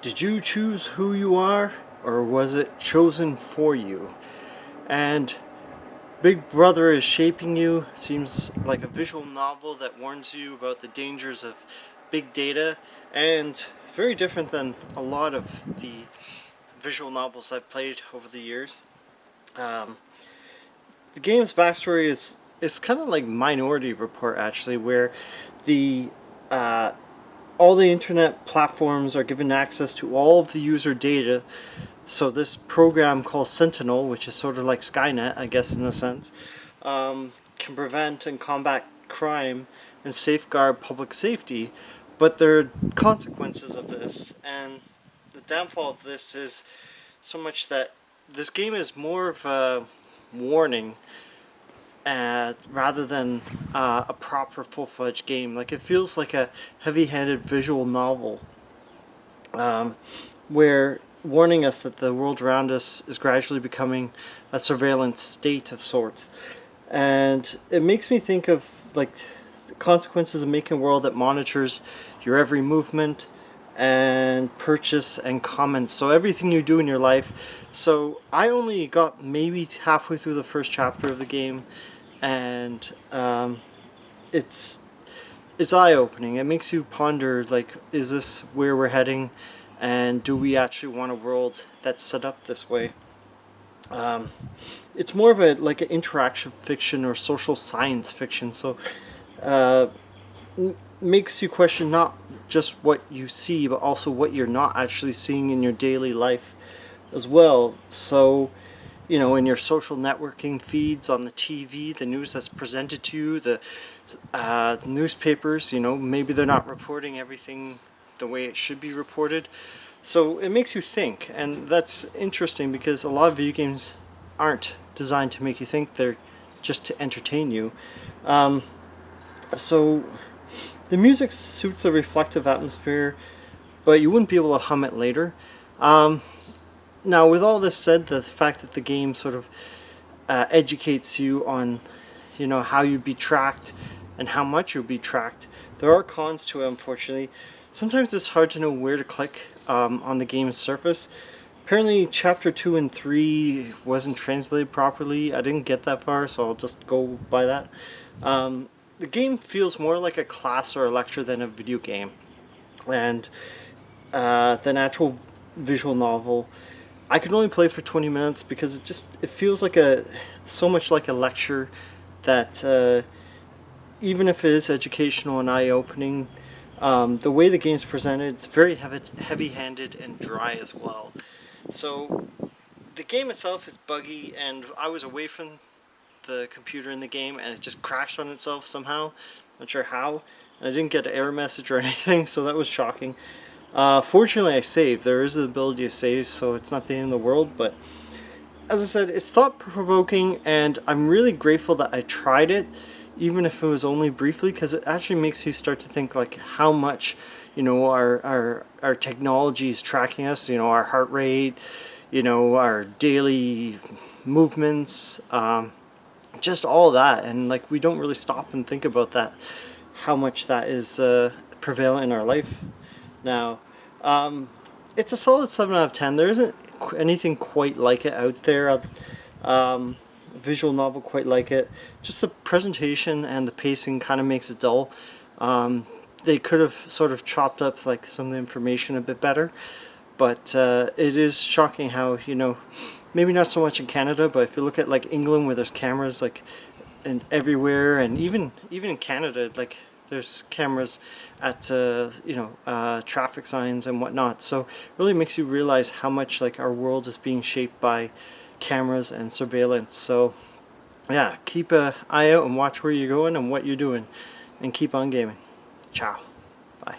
Did you choose who you are, or was it chosen for you? And Big Brother is shaping you seems like a visual novel that warns you about the dangers of big data, and very different than a lot of the visual novels I've played over the years. Um, the game's backstory is kind of like Minority Report, actually, where the uh, all the internet platforms are given access to all of the user data. So this program called Sentinel, which is sort of like Skynet, I guess, in a sense, can prevent and combat crime and safeguard public safety. But there are consequences of this, and the downfall of this is so much that this game is more of a warning rather than a proper full-fledged game. Like, it feels like a heavy-handed visual novel, where warning us that the world around us is gradually becoming a surveillance state of sorts. And it makes me think of like the consequences of making a world that monitors your every movement and purchase and comments, so everything you do in your life. So I only got maybe halfway through the first chapter of the game, and it's eye-opening. It makes you ponder, like, is this where we're heading, and do we actually want a world that's set up this way? It's more of a like an interaction fiction or social science fiction, so makes you question not just what you see, but also what you're not actually seeing in your daily life as well. So, you know, in your social networking feeds, on the TV, the news that's presented to you, the newspapers, you know, maybe they're not reporting everything the way it should be reported. So it makes you think, and that's interesting because a lot of video games aren't designed to make you think, they're just to entertain you. So the music suits a reflective atmosphere, but you wouldn't be able to hum it later. Now, with all this said, the fact that the game sort of educates you on, you know, how you'd be tracked and how much you'll be tracked, there are cons to it, unfortunately. Sometimes it's hard to know where to click on the game's surface. Apparently chapter 2 and 3 wasn't translated properly. I didn't get that far, so I'll just go by that. The game feels more like a class or a lecture than a video game, and than actual visual novel. I could only play for 20 minutes because it feels like so much like a lecture that even if it is educational and eye-opening, the way the game's presented, it's very heavy-handed and dry as well. So the game itself is buggy, and I was away from the computer in the game and it just crashed on itself somehow. Not sure how. And I didn't get an error message or anything, so that was shocking. Fortunately, I saved. There is the ability to save, so it's not the end of the world. But as I said, it's thought-provoking, and I'm really grateful that I tried it, even if it was only briefly, because it actually makes you start to think like how much, you know, our technology is tracking us. You know, our heart rate, you know, our daily movements, just all that, and like we don't really stop and think about that, how much that is prevalent in our life now. It's a solid 7 out of 10. There isn't anything quite like it out there, visual novel quite like it. Just the presentation and the pacing kind of makes it dull. They could have sort of chopped up like some of the information a bit better, but it is shocking how, you know, maybe not so much in Canada, but if you look at like England, where there's cameras like and everywhere, and even in Canada, like there's cameras at you know, traffic signs and whatnot. So it really makes you realize how much like our world is being shaped by cameras and surveillance. So yeah, keep an eye out and watch where you're going and what you're doing, and keep on gaming. Ciao. Bye.